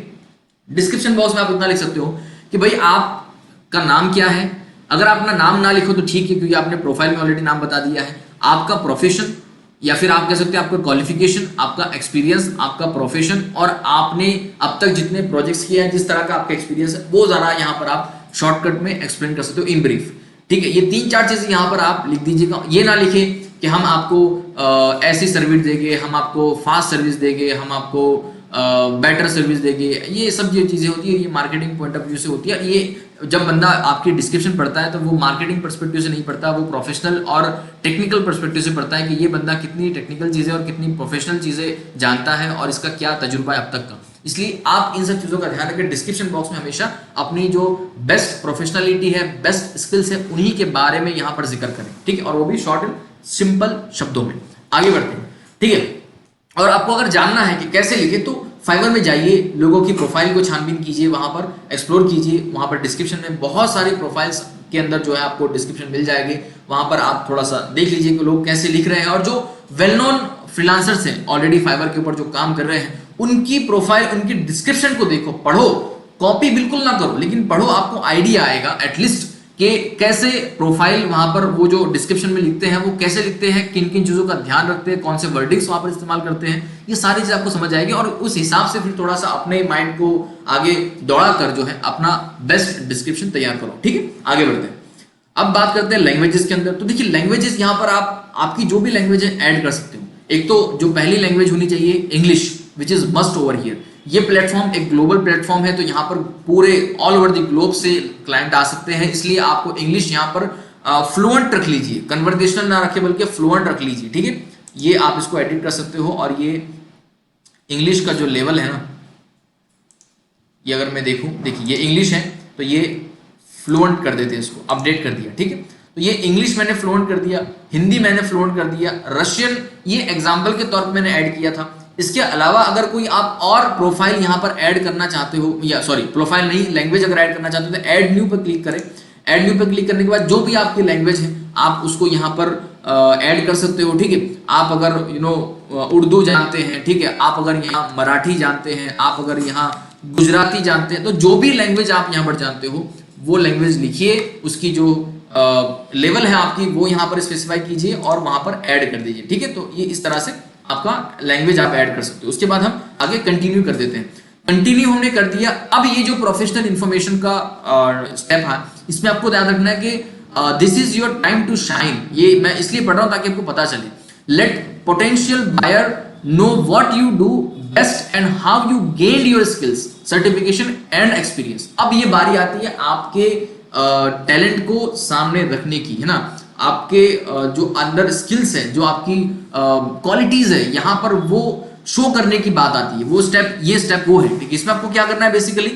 डिस्क्रिप्शन बॉक्स में आप इतना लिख सकते हो कि भाई आपका नाम क्या है। अगर आप अपना नाम ना लिखो तो ठीक है, क्योंकि आपने प्रोफाइल में ऑलरेडी नाम बता दिया है। आपका प्रोफेशन, या फिर आप कह सकते हैं आपका क्वालिफिकेशन, आपका एक्सपीरियंस, आपका प्रोफेशन, और आपने अब तक जितने प्रोजेक्ट्स किए हैं, जिस तरह का आपका एक्सपीरियंस है, वो जरा यहाँ पर आप शॉर्टकट में एक्सप्लेन कर सकते हो इन ब्रीफ। ठीक है, ये 3-4 चीजें यहाँ पर आप लिख दीजिएगा। ये ना लिखे कि हम आपको ऐसी सर्विस देंगे, हम आपको फास्ट सर्विस देंगे, हम आपको बेटर सर्विस देंगे। ये सब जो चीजें होती है ये मार्केटिंग पॉइंट ऑफ व्यू से होती है। ये जब बंदा आपकी डिस्क्रिप्शन पढ़ता है तो वो मार्केटिंग पर्सपेक्टिव से नहीं पढ़ता, वो प्रोफेशनल और टेक्निकल पर्सपेक्टिव से पढ़ता है कि ये बंदा कितनी टेक्निकल चीजें और कितनी प्रोफेशनल चीजें जानता है और इसका क्या तजुर्बा है अब तक का। इसलिए आप इन सब चीजों का ध्यान रखें। डिस्क्रिप्शन बॉक्स में हमेशा अपनी जो बेस्ट प्रोफेशनलिटी है, बेस्ट स्किल्स है, उन्हीं के बारे में यहाँ पर जिक्र करें। ठीक है, और वो भी शॉर्ट एंड सिंपल शब्दों में। आगे बढ़ते हैं। ठीक है, और आपको अगर जानना है कि कैसे लिखे तो फाइवर में जाइए, लोगों की प्रोफाइल को छानबीन कीजिए, वहां पर एक्सप्लोर कीजिए। वहां पर डिस्क्रिप्शन में बहुत सारी प्रोफाइल्स के अंदर जो है आपको डिस्क्रिप्शन मिल जाएगी, वहां पर आप थोड़ा सा देख लीजिए कि लोग कैसे लिख रहे हैं, और जो वेल नोन फ्रीलांसर्स हैं ऑलरेडी फाइवर के ऊपर जो काम कर रहे हैं, उनकी प्रोफाइल, उनकी डिस्क्रिप्शन को देखो, पढ़ो, कॉपी बिल्कुल ना करो लेकिन पढ़ो, आपको आइडिया आएगा एटलीस्ट कि कैसे प्रोफाइल वहां पर वो जो डिस्क्रिप्शन में लिखते हैं वो कैसे लिखते हैं, किन किन चीजों का ध्यान रखते हैं, कौन से वर्डिंग्स वहां पर इस्तेमाल करते हैं, ये सारी चीज आपको समझ आएगी और उस हिसाब से फिर थोड़ा सा अपने माइंड को आगे दौड़ा कर जो है अपना बेस्ट डिस्क्रिप्शन तैयार करो। ठीक है, आगे बढ़ते हैं। अब बात करते हैं लैंग्वेजेस के अंदर। तो देखिए लैंग्वेजेस यहाँ पर आप आपकी जो भी लैंग्वेज है ऐड कर सकते हो। एक तो जो पहली लैंग्वेज होनी चाहिए English, which is must over here. ये प्लेटफॉर्म एक ग्लोबल प्लेटफॉर्म है, तो यहाँ पर पूरे ऑल ओवर द ग्लोब से क्लाइंट आ सकते हैं, इसलिए आपको इंग्लिश यहाँ पर फ्लुएंट रख लीजिए, कन्वर्सेशनल ना रखे बल्कि फ्लुएंट रख लीजिए। ठीक है, ये आप इसको एडिट कर सकते हो। और ये इंग्लिश का जो लेवल है ना, ये अगर मैं देखूं, देखिए ये इंग्लिश है तो ये फ्लुएंट कर देते हैं, इसको अपडेट कर दिया। ठीक है, तो ये इंग्लिश मैंने फ्लुएंट कर दिया, हिंदी मैंने फ्लुएंट कर दिया, रशियन ये एग्जांपल के तौर पर मैंने ऐड किया था। इसके अलावा अगर कोई आप और प्रोफाइल यहाँ पर ऐड करना चाहते हो, या सॉरी प्रोफाइल नहीं, लैंग्वेज अगर ऐड करना चाहते हो तो ऐड न्यू पर क्लिक करें। ऐड न्यू पर क्लिक करने के बाद जो भी आपकी लैंग्वेज है आप उसको यहाँ पर ऐड कर सकते हो। ठीक है, आप अगर उर्दू जानते हैं, ठीक है, आप अगर यहाँ मराठी जानते हैं, आप अगर यहाँ गुजराती जानते हैं, तो जो भी लैंग्वेज आप यहाँ पर जानते हो वो लैंग्वेज लिखिए, उसकी जो लेवल है आपकी वो यहाँ पर स्पेसिफाई कीजिए और वहां पर ऐड कर दीजिए। ठीक है, तो ये इस तरह से आपका लैंग्वेज आप ऐड कर सकते हो। उसके बाद हम आगे कंटिन्यू कर देते हैं। कंटिन्यू हमने कर दिया। अब ये जो प्रोफेशनल इंफॉर्मेशन का स्टेप है, इसमें आपको ध्यान रखना है कि this is your time to shine. ये मैं इसलिए पढ़ रहा हूं ताकि आपको पता चले। Let potential buyer know what you do best and how you gain your skills, certification and experience. अब ये बारी आती है आपके टैलेंट को सामने रखने की, है ना, आपके जो अंदर स्किल्स है, जो आपकी क्वालिटीज है, यहां पर वो शो करने की बात आती है। वो स्टेप, ये स्टेप वो है। ठीक है, इसमें आपको क्या करना है, बेसिकली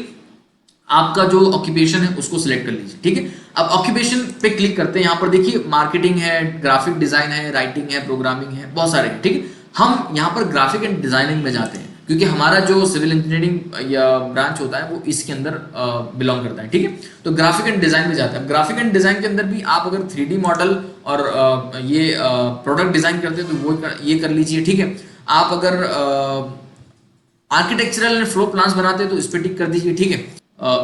आपका जो ऑक्यूपेशन है उसको सिलेक्ट कर लीजिए। ठीक है, अब ऑक्यूपेशन पे क्लिक करते हैं। यहाँ पर देखिए मार्केटिंग है, ग्राफिक डिजाइन है, राइटिंग है, प्रोग्रामिंग है, बहुत सारे हैं। ठीक है, हम यहाँ पर ग्राफिक एंड डिजाइनिंग में जाते हैं क्योंकि हमारा जो सिविल इंजीनियरिंग या ब्रांच होता है वो इसके अंदर बिलोंग करता है। ठीक है, तो ग्राफिक एंड डिजाइन में जाते हैं। ग्राफिक एंड डिजाइन के अंदर भी आप अगर 3D मॉडल और ये प्रोडक्ट डिजाइन करते हैं तो वो ये कर लीजिए। ठीक है, आप अगर आर्किटेक्चरल एंड फ्लो प्लान्स बनाते हैं तो इस पर टिक कर दीजिए। ठीक है,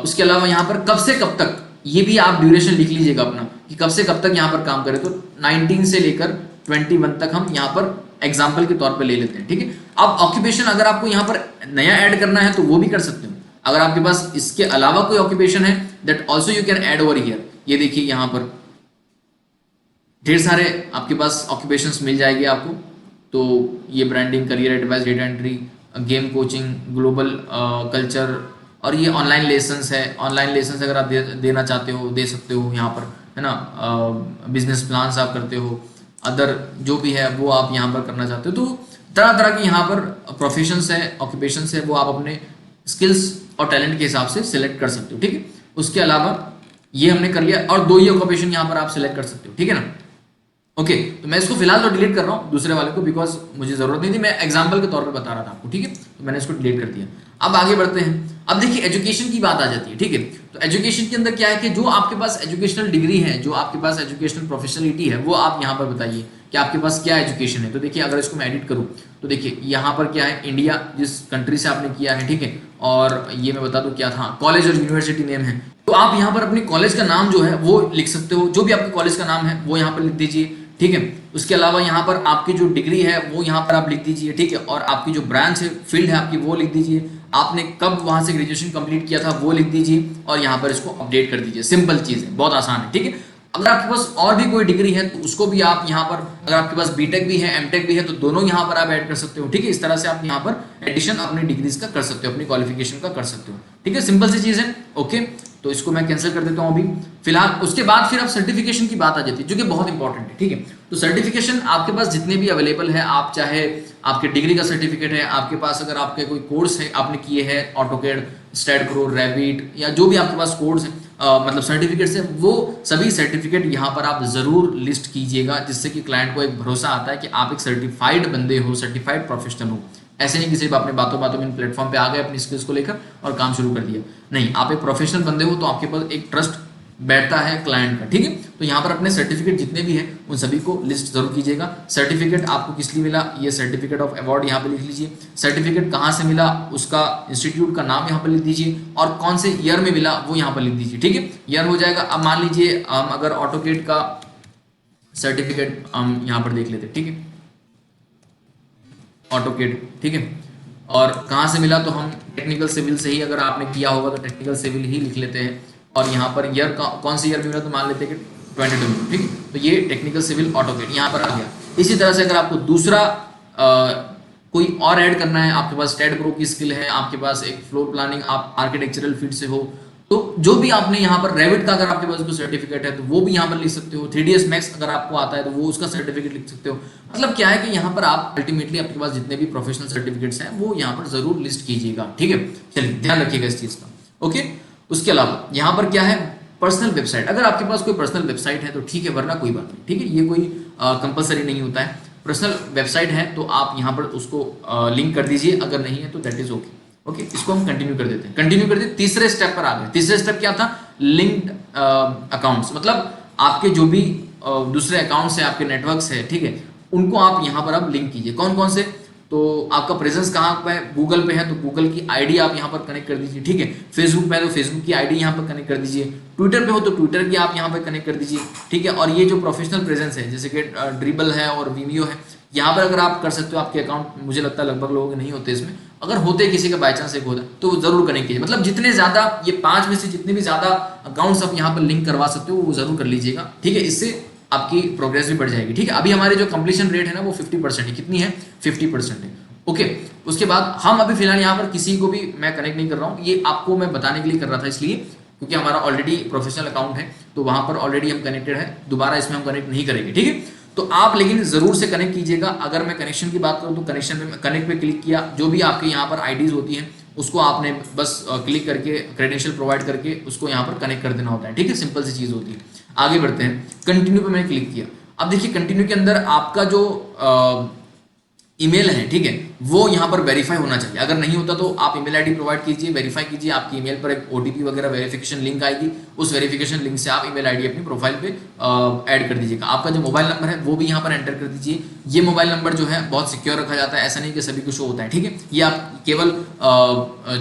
उसके अलावा यहाँ पर कब से कब तक, ये भी आप ड्यूरेशन लिख लीजिएगा अपना कि कब से कब तक यहाँ पर काम करें। तो 19 से लेकर 21 तक हम यहाँ पर एग्जाम्पल के तौर पे ले लेते हैं। ठीक है, अब ऑक्यूपेशन अगर आपको यहाँ पर नया ऐड करना है तो वो भी कर सकते हो। अगर आपके पास इसके अलावा कोई ऑक्यूपेशन है that also you can add over here. ये देखिए यहाँ पर ढेर सारे आपके पास ऑक्यूपेशंस मिल जाएंगे आपको। तो ये branding, career advice, data entry, game coaching, global culture, और ये ऑनलाइन लेसन्स है। ऑनलाइन लेसन्स अगर आप देना चाहते हो दे सकते हो यहाँ पर, है ना। बिजनेस प्लान्स आप करते हो, अदर जो भी है वो आप यहाँ पर करना चाहते हो। तो तरह तरह की यहाँ पर प्रोफेशंस है, ऑक्यूपेशंस है, वो आप अपने स्किल्स और टैलेंट के हिसाब से सिलेक्ट कर सकते हो। ठीक है, उसके अलावा ये हमने कर लिया और 2 ही ऑक्यूपेशन यहाँ पर आप सिलेक्ट कर सकते हो। ठीक है ना। ओके, तो मैं इसको फिलहाल तो डिलीट कर रहा हूँ दूसरे वाले को, बिकॉज मुझे जरूरत नहीं थी, मैं एग्जाम्पल के तौर पे बता रहा था आपको। ठीक है, तो मैंने इसको डिलीट कर दिया। अब आगे बढ़ते हैं। अब देखिए एजुकेशन की बात आ जाती है। ठीक है, तो एजुकेशन के अंदर क्या है कि जो आपके पास एजुकेशनल डिग्री है, जो आपके पास एजुकेशनल प्रोफेशनलिटी है, वो आप यहाँ पर बताइए कि आपके पास क्या एजुकेशन है। तो देखिए अगर इसको मैं एडिट करूँ तो देखिए यहाँ पर क्या है, इंडिया जिस कंट्री से आपने किया है। ठीक है, और ये मैं बता दूँ क्या था, कॉलेज और यूनिवर्सिटी नेम है। तो आप यहाँ पर अपनी कॉलेज का नाम जो है वो लिख सकते हो, जो भी आपके कॉलेज का नाम है वो यहाँ पर लिख दीजिए। ठीक है, उसके अलावा यहाँ पर आपकी जो डिग्री है वो यहाँ पर आप लिख दीजिए। ठीक है, और आपकी जो ब्रांच है, फील्ड है आपकी, वो लिख दीजिए। आपने कब वहां से ग्रेजुएशन कंप्लीट किया था वो लिख दीजिए और यहाँ पर इसको अपडेट कर दीजिए। सिंपल चीज है, बहुत आसान है। ठीक है, अगर आपके पास और भी कोई डिग्री है तो उसको भी आप यहाँ पर, अगर आपके पास बीटेक भी है, एमटेक भी है, तो दोनों यहाँ पर आप ऐड कर सकते हो। ठीक है, इस तरह से आप यहाँ पर एडिशन अपनी डिग्रीज का कर सकते हो, अपनी क्वालिफिकेशन का कर सकते हो। ठीक है, सिंपल सी चीज है। ओके, तो इसको मैं कैंसिल कर देता हूँ अभी फिलहाल। उसके बाद फिर अब सर्टिफिकेशन की बात आ जाती है जो कि बहुत इंपॉर्टेंट है। ठीक है, तो सर्टिफिकेशन आपके पास जितने भी अवेलेबल है, आप चाहे आपके डिग्री का सर्टिफिकेट है, आपके पास अगर आपके कोई कोर्स है आपने किए हैं, ऑटोकैड, स्टैट प्रो, रैबिट, या जो भी आपके पास कोर्स है, मतलब सर्टिफिकेट्स है, वो सभी सर्टिफिकेट यहाँ पर आप जरूर लिस्ट कीजिएगा, जिससे कि क्लाइंट को एक भरोसा आता है कि आप एक सर्टिफाइड बंदे हो, सर्टिफाइड प्रोफेशनल हो। ऐसे नहीं कि सिर्फ आपने बातों बातों में प्लेटफॉर्म पे आ गए अपनी स्किल्स को लेकर और काम शुरू कर दिया। नहीं, आप एक प्रोफेशनल बंदे हो तो आपके पास एक ट्रस्ट बैठता है क्लाइंट का, ठीक है। तो यहाँ पर अपने सर्टिफिकेट जितने भी हैं उन सभी को लिस्ट जरूर कीजिएगा। सर्टिफिकेट आपको किस लिए मिला, ये सर्टिफिकेट ऑफ अवार्ड यहाँ पे लिख लीजिए। सर्टिफिकेट कहाँ से मिला, उसका इंस्टीट्यूट का नाम यहाँ पर लिख दीजिए, और कौन से ईयर में मिला वो यहाँ पर लिख दीजिए, ठीक है। ईयर हो जाएगा। अब मान लीजिए हम अगर ऑटोकेड का सर्टिफिकेट हम यहाँ पर देख लेते, ठीक है, ऑटोकेड, ठीक है, और कहाँ से मिला, तो हम टेक्निकल सिविल से ही, अगर आपने किया होगा तो टेक्निकल सिविल ही लिख लेते हैं। और यहाँ पर ईयर कौन से ईयर में मिला, तो मान लेते हैं कि 2022, ठीक है। तो ये टेक्निकल सिविल ऑटोकेड यहाँ पर आ गया। इसी तरह से अगर आपको दूसरा कोई और ऐड करना है, आपके पास स्टेट प्रो की स्किल है, आपके पास एक फ्लोर प्लानिंग, आप आर्किटेक्चरल फील्ड से हो, तो जो भी आपने यहाँ पर रेविट का अगर आपके पास कोई सर्टिफिकेट है तो वो भी यहाँ पर लिख सकते हो। 3ds मैक्स अगर आपको आता है तो वो उसका सर्टिफिकेट लिख सकते हो। मतलब क्या है कि यहाँ पर आप अल्टीमेटली आपके पास जितने भी प्रोफेशनल सर्टिफिकेट्स हैं वो यहाँ पर जरूर लिस्ट कीजिएगा, ठीक है। चलिए ध्यान रखिएगा इस चीज का, ओके। उसके अलावा यहाँ पर क्या है, पर्सनल वेबसाइट। अगर आपके पास कोई पर्सनल वेबसाइट है तो ठीक है, वरना कोई बात नहीं, ठीक है। ये कोई कंपलसरी नहीं होता है। पर्सनल वेबसाइट है तो आप यहाँ पर उसको लिंक कर दीजिए, अगर नहीं है तो दैट इज ओके, ओके। इसको हम कंटिन्यू कर देते हैं, कंटिन्यू कर देते। तीसरे स्टेप पर आ गए। तीसरे स्टेप क्या था, लिंक्ड अकाउंट्स। मतलब आपके जो भी दूसरे अकाउंट्स है, आपके नेटवर्क्स है, ठीक है, उनको आप यहाँ पर अब लिंक कीजिए। कौन कौन से, तो आपका प्रेजेंस कहाँ पे है, गूगल पे है तो गूगल की आईडी आप यहाँ पर कनेक्ट कर दीजिए, ठीक है। फेसबुक पे है तो फेसबुक की आईडी यहाँ पर कनेक्ट कर दीजिए। ट्विटर पे हो तो ट्विटर की आप यहाँ पर कनेक्ट कर दीजिए, ठीक है। और ये जो प्रोफेशनल प्रेजेंस है जैसे कि ड्रिबल है और वीमियो है, यहाँ पर अगर आप कर सकते हो, आपके अकाउंट मुझे लगता है लगभग लोगों के नहीं होते इसमें, अगर होते किसी का बाई चांस एक होता तो जरूर कनेक्ट कीजिए। मतलब जितने ज्यादा, ये 5 में से जितने भी ज्यादा अकाउंट्स आप यहाँ पर लिंक करवा सकते हो वो जरूर कर लीजिएगा, ठीक है। इससे आपकी प्रोग्रेस भी बढ़ जाएगी, ठीक है। अभी हमारे जो कंप्लीशन रेट है ना वो 50% है। कितनी है, 50% है, ओके। उसके बाद हम अभी फिलहाल यहाँ पर किसी को भी मैं कनेक्ट नहीं कर रहा हूँ, ये आपको मैं बताने के लिए कर रहा था, इसलिए क्योंकि हमारा ऑलरेडी प्रोफेशनल अकाउंट है तो वहां पर ऑलरेडी हम कनेक्टेड है, दोबारा इसमें हम कनेक्ट नहीं करेंगे, ठीक है। तो आप लेकिन जरूर से कनेक्ट कीजिएगा। अगर मैं कनेक्शन की बात करूं तो कनेक्शन में कनेक्ट पे क्लिक किया, जो भी आपके यहाँ पर आईडीज होती हैं उसको आपने बस क्लिक करके क्रेडेंशियल प्रोवाइड करके उसको यहाँ पर कनेक्ट कर देना होता है, ठीक है। सिंपल सी चीज होती है। आगे बढ़ते हैं, कंटिन्यू पे मैंने क्लिक किया। अब देखिए कंटिन्यू के अंदर आपका जो ईमेल है, ठीक है, वो यहाँ पर वेरीफाई होना चाहिए। अगर नहीं होता तो आप ईमेल आईडी प्रोवाइड कीजिए, वेरीफाई कीजिए। आपकी ईमेल पर एक ओटीपी वगैरह वेरिफिकेशन लिंक आएगी, उस वेरिफिकेशन लिंक से आप ईमेल आईडी अपनी प्रोफाइल पे ऐड कर दीजिएगा। आपका जो मोबाइल नंबर है वो भी यहाँ पर एंटर कर दीजिए। ये मोबाइल नंबर जो है बहुत सिक्योर रखा जाता है, ऐसा नहीं कि सभी को शो होता है, ठीक है। ये आप केवल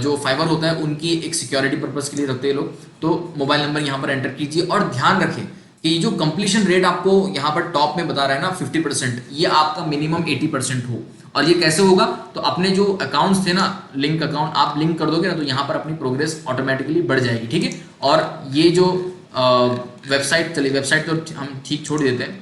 जो फाइबर होता है उनकी एक सिक्योरिटी पर्पज के लिए रखते हैं लोग। तो मोबाइल नंबर यहाँ पर एंटर कीजिए और ध्यान रखें कि जो कंप्लीशन रेट आपको यहाँ पर टॉप में बता रहा है ना 50%, ये आपका मिनिमम 80% हो। और ये कैसे होगा, तो अपने जो अकाउंट्स थे ना, लिंक अकाउंट आप लिंक कर दोगे ना तो यहाँ पर अपनी प्रोग्रेस ऑटोमेटिकली बढ़ जाएगी, ठीक है। और ये जो वेबसाइट, चलिए वेबसाइट तो हम ठीक छोड़ देते हैं,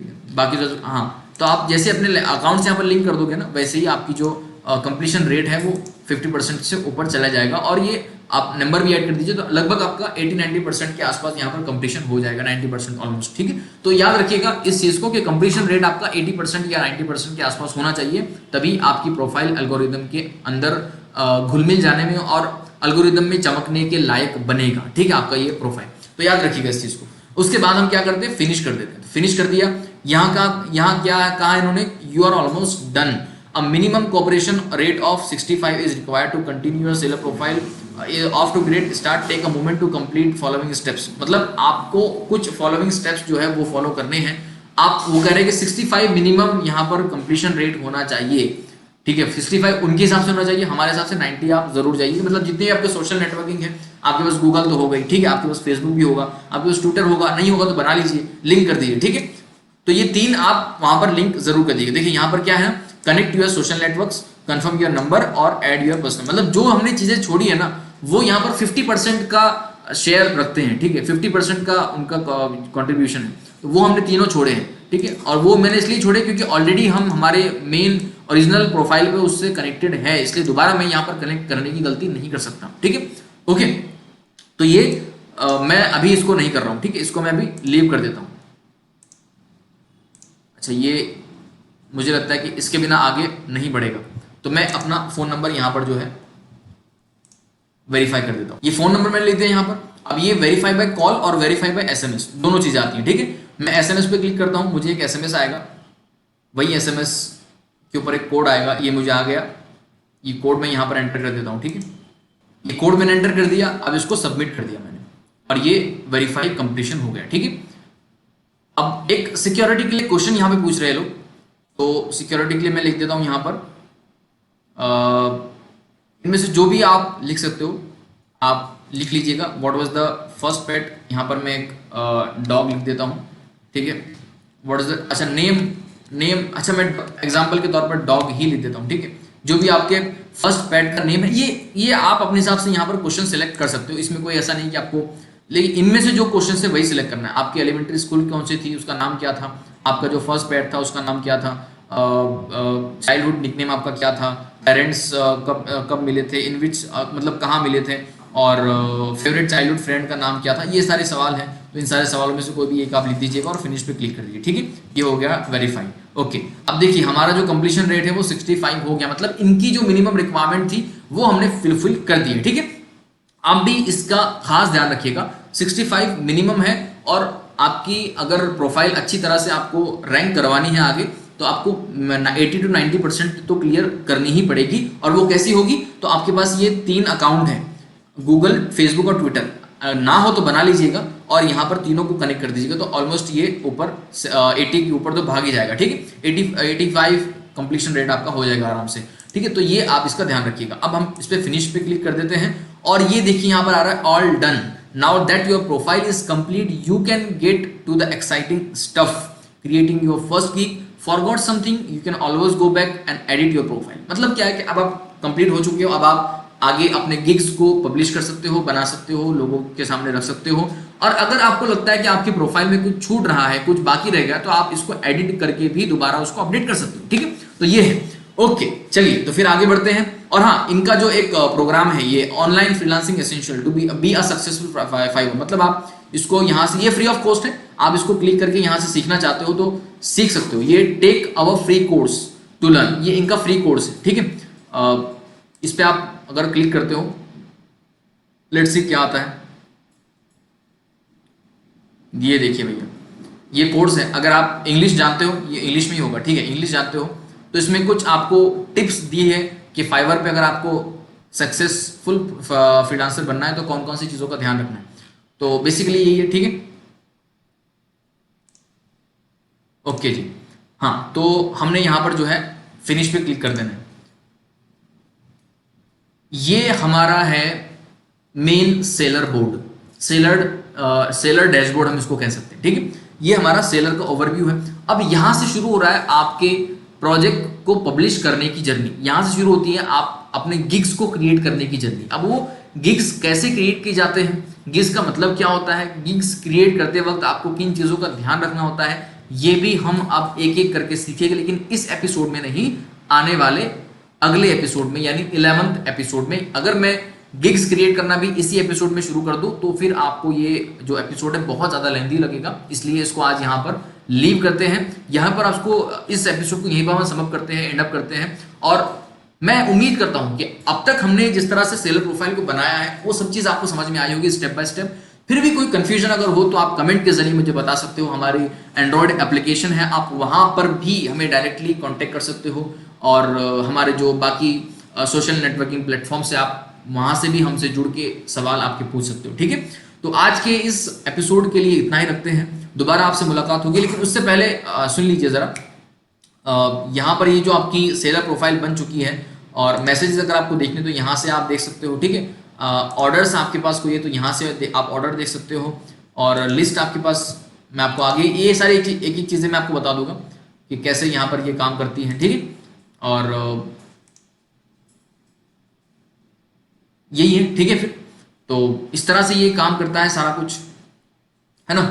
ठीक है। बाकी जो हाँ, तो आप जैसे अपने अकाउंट से यहाँ पर लिंक कर दोगे ना, वैसे ही आपकी जो कंप्लीशन रेट है वो 50% से ऊपर चला जाएगा। और ये आप नंबर भी ऐड कर दीजिए तो लगभग आपका 80-90% के आसपास यहाँ पर कंप्लीशन हो जाएगा, 90% ऑलमोस्ट, ठीक है। तो याद रखिएगा इस चीज को कि कंप्लीशन रेट आपका 80% या 90% के आसपास होना चाहिए, तभी आपकी प्रोफाइल एल्गोरिदम के अंदर घुल मिल जाने में और एल्गोरिदम में चमकने के लायक बनेगा, ठीक है, आपका ये प्रोफाइल। तो याद रखिएगा इस चीज को। उसके बाद हम क्या करते हैं, फिनिश कर देते हैं। फिनिश कर दिया। यहाँ क्या कहा इन्होंने, you are almost done. A minimum cooperation rate of 65 is required to continue your seller profile. Off to great start, take a moment to complete following steps. मतलब आपको कुछ following steps जो है वो फॉलो करने हैं। आप वो कह रहे हैं कि 65 मिनिमम यहाँ पर कंप्लीशन रेट होना चाहिए, ठीक है। 65 उनके हिसाब से होना चाहिए, हमारे हिसाब से 90 आप जरूर जाइए। मतलब जितने भी आपके सोशल नेटवर्किंग है, आपके पास गूगल तो हो गई, ठीक है, आपके पास फेसबुक भी होगा, आपके पास ट्विटर होगा, नहीं होगा तो बना लीजिए, लिंक कर दीजिए, ठीक है। तो ये 3 आप वहां पर लिंक जरूर कर दीजिए। देखिए यहाँ पर क्या है, connect your social networks, confirm your number और ऐड योर पर्सनल। मतलब जो हमने चीजें छोड़ी है ना वो यहाँ पर 50% का शेयर रखते हैं, ठीक है, 50% का उनका कंट्रीब्यूशन है, तो वो हमने तीनों छोड़े हैं, ठीक है। और वो मैंने इसलिए छोड़े क्योंकि ऑलरेडी हम हमारे मेन ओरिजिनल प्रोफाइल पे उससे कनेक्टेड है, इसलिए दोबारा मैं यहाँ पर कनेक्ट करने की गलती नहीं कर सकता, ठीक है, ओके। तो ये मैं अभी इसको नहीं कर रहा हूँ, ठीक है, इसको मैं अभी लीव कर देता हूँ। अच्छा, ये मुझे लगता है कि इसके बिना आगे नहीं बढ़ेगा, तो मैं अपना फोन नंबर यहाँ पर जो है वेरीफाई कर देता हूँ। ये फोन नंबर मैंने लिख दिया यहाँ पर। अब ये वेरीफाई बाय कॉल और वेरीफाई बाय एसएमएस दोनों चीजें आती हैं, ठीक है। मैं एसएमएस पे क्लिक करता हूँ, मुझे एक एसएमएस आएगा, वही एसएमएस के ऊपर एक कोड आएगा, ये मुझे आ गया, ये कोड मैं यहाँ पर एंटर कर देता हूँ, ठीक है। ये कोड मैंने एंटर कर दिया, अब इसको सबमिट कर दिया मैंने। और ये वेरीफाई कंप्लीशन हो गया। ठीक है, अब एक सिक्योरिटी के लिए क्वेश्चन यहाँ पे पूछ रहे हैं लोग, तो सिक्योरिटी के लिए मैं लिख देता हूँ यहाँ पर इनमें से जो भी आप लिख सकते हो आप लिख लीजिएगा। व्हाट वाज द फर्स्ट पेट, यहाँ पर मैं एक डॉग लिख देता हूँ। ठीक है, व्हाट इज द, अच्छा नेम अच्छा मैं एग्जांपल के तौर पर डॉग ही लिख देता हूँ। ठीक है, जो भी आपके फर्स्ट पेट का नेम है ये आप अपने हिसाब से यहाँ पर क्वेश्चन सेलेक्ट कर सकते हो। इसमें कोई ऐसा नहीं कि आपको, लेकिन इनमें से जो क्वेश्चन है वही सिलेक्ट करना है। आपकी एलिमेंट्री स्कूल कौन सी थी, उसका नाम क्या था, आपका जो फर्स्ट पेट था उसका नाम क्या था, चाइल्डहुड निकनेम आपका क्या था, पेरेंट्स कब मिले थे, इन विच मतलब कहाँ मिले थे, और फेवरेट चाइल्डहुड फ्रेंड का नाम क्या था। ये सारे सवाल हैं, तो इन सारे सवालों में से कोई भी एक आप लिख दीजिएगा और फिनिश पे क्लिक कर दीजिए। ठीक है, ये हो गया वेरीफाई। ओके, अब देखिए हमारा जो कंप्लीशन रेट है वो 65 हो गया, मतलब इनकी जो मिनिमम रिक्वायरमेंट थी वो हमने फुलफिल कर दी है। ठीक है, आप भी इसका खास ध्यान रखिएगा, 65 मिनिमम है, और आपकी अगर प्रोफाइल अच्छी तरह से आपको रैंक करवानी है आगे, तो आपको 80 to 90% तो क्लियर करनी ही पड़ेगी। और वो कैसी होगी, तो आपके पास ये 3 अकाउंट है, गूगल, फेसबुक और ट्विटर, ना हो तो बना लीजिएगा और यहाँ पर तीनों को कनेक्ट कर दीजिएगा, तो ऑलमोस्ट ये ऊपर 80 के ऊपर तो भाग ही जाएगा। ठीक है, 85 कंप्लीशन रेट आपका हो जाएगा आराम से। ठीक है, तो ये आप इसका ध्यान रखिएगा। अब हम इस पर फिनिश पे क्लिक कर देते हैं, और ये देखिए यहाँ पर आ रहा है all done, now that your profile is complete you can get to the exciting stuff, creating your first gig, forgot something you can always go back and edit your profile. मतलब क्या है कि अब आप कंप्लीट हो चुके हो, अब आप आगे अपने गिग्स को पब्लिश कर सकते हो, बना सकते हो, लोगों के सामने रख सकते हो। और अगर आपको लगता है कि आपकी प्रोफाइल में कुछ छूट रहा है, कुछ बाकी रह गया, तो आप इसको एडिट करके भी दोबारा उसको अपडेट कर सकते हो। ठीक है, तो ये है। ओके, चलिए तो फिर आगे बढ़ते हैं। और हाँ, इनका जो एक प्रोग्राम है ये online freelancing essential to be a successful Fiverr, मतलब आप इसको यहाँ से, ये फ्री ऑफ कॉस्ट है, आप इसको क्लिक करके यहाँ से सीखना चाहते हो तो सीख सकते हो। ये take our free course to learn, ये इनका फ्री कोर्स है। ठीक है, इस पे आप अगर क्लिक करते हो, लेट्स सी क्या आता है। ये देखिए भैया, ये कोर्स है, अगर आप इंग्लिश जानते हो, ये इंग्लिश में ही होगा। ठीक है, इंग्लिश जानते हो तो इसमें कुछ आपको टिप्स दी है कि फाइवर पे अगर आपको सक्सेसफुल फ्रीलांसर बनना है तो कौन कौन सी चीज़ों का ध्यान रखना है, तो बेसिकली यही है। ठीक है, ओके जी। हाँ, तो हमने यहाँ पर जो है फिनिश पे क्लिक कर देना है। ये हमारा है main seller board, seller dashboard हम इसको कह सकते हैं। ठीक है, ये हमारा सेलर का ओवरव्यू है। अब यहां से शुरू हो रहा है आपके प्रोजेक्ट को पब्लिश करने की जर्नी, यहां से शुरू होती है आप अपने गिग्स को क्रिएट करने की जर्नी। अब वो गिग्स कैसे क्रिएट किए जाते हैं, गिग्स का मतलब क्या होता है, गिग्स क्रिएट करते वक्त आपको किन चीज़ों का ध्यान रखना होता है, ये भी हम अब एक एक करके सीखेंगे, लेकिन इस एपिसोड में नहीं, आने वाले अगले एपिसोड में, यानी 11th एपिसोड में। अगर मैं गिग्स क्रिएट करना भी इसी एपिसोड में शुरू कर दूं तो फिर आपको ये जो एपिसोड है बहुत ज़्यादा लेंथी लगेगा, इसलिए इसको आज यहाँ पर लीव करते हैं। यहाँ पर आपको इस एपिसोड को यहीं पर हम समअप करते हैं, एंड अप करते हैं। और मैं उम्मीद करता हूं कि अब तक हमने जिस तरह से सेलर प्रोफाइल को बनाया है वो सब चीज़ आपको समझ में आई होगी स्टेप बाय स्टेप। फिर भी कोई कंफ्यूजन अगर हो तो आप कमेंट के जरिए मुझे बता सकते हो। हमारी एंड्रॉयड एप्लीकेशन है, आप वहां पर भी हमें डायरेक्टली कांटेक्ट कर सकते हो, और हमारे जो बाकी सोशल नेटवर्किंग प्लेटफॉर्म से आप वहां से भी हमसे जुड़ के सवाल आपके पूछ सकते हो। ठीक है, तो आज के इस एपिसोड के लिए इतना ही रखते हैं, दोबारा आपसे मुलाकात होगी। लेकिन उससे पहले सुन लीजिए जरा, यहाँ पर ये जो आपकी सेलर प्रोफाइल बन चुकी है, और मैसेजेस अगर आपको देखने तो यहाँ से आप देख सकते हो। ठीक है, ऑर्डर्स आपके पास कोई है तो यहाँ से आप ऑर्डर देख सकते हो, और लिस्ट आपके पास, मैं आपको आगे ये सारी एक एक चीज़ें मैं आपको बता दूंगा कि कैसे यहाँ पर ये काम करती हैं। ठीक है, और यही है। ठीक है, फिर तो इस तरह से ये काम करता है सारा कुछ, है ना।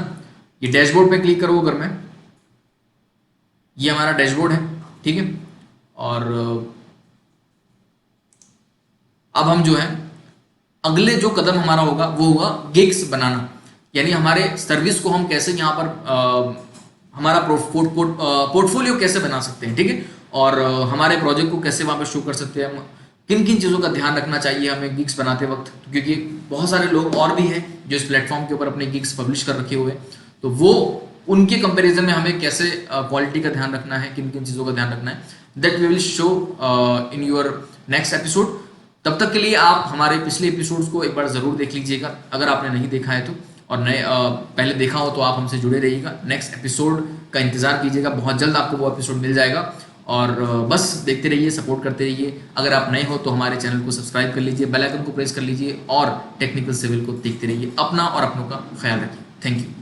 ये डैशबोर्ड पे क्लिक करो अगर मैं, ये हमारा डैशबोर्ड है। ठीक है, और अब हम जो है अगले जो कदम हमारा होगा वो होगा गिग्स बनाना, यानी हमारे सर्विस को हम कैसे यहाँ पर हमारा पोर्टफोलियो कैसे बना सकते हैं। ठीक है, और हमारे प्रोजेक्ट को कैसे वहाँ पर शो कर सकते हैं, हम किन किन चीज़ों का ध्यान रखना चाहिए हमें गिग्स बनाते वक्त, क्योंकि बहुत सारे लोग और भी हैं जो इस प्लेटफॉर्म के ऊपर अपने गिग्स पब्लिश कर रखे हुए हैं, तो वो उनके कंपैरिजन में हमें कैसे क्वालिटी का ध्यान रखना है, किन किन चीज़ों का ध्यान रखना है, that we will show in your next episode. तब तक के लिए आप हमारे पिछले एपिसोड्स को एक बार ज़रूर देख लीजिएगा अगर आपने नहीं देखा है तो। और नए पहले देखा हो तो आप हमसे जुड़े रहिएगा। नेक्स्ट एपिसोड का इंतजार कीजिएगा, बहुत जल्द आपको वो एपिसोड मिल जाएगा। और बस देखते रहिए, सपोर्ट करते रहिए। अगर आप नए हो तो हमारे चैनल को सब्सक्राइब कर लीजिए, बेल आइकन को प्रेस कर लीजिए और टेक्निकल सिविल को देखते रहिए। अपना और अपनों का ख्याल रखिए। Thank you.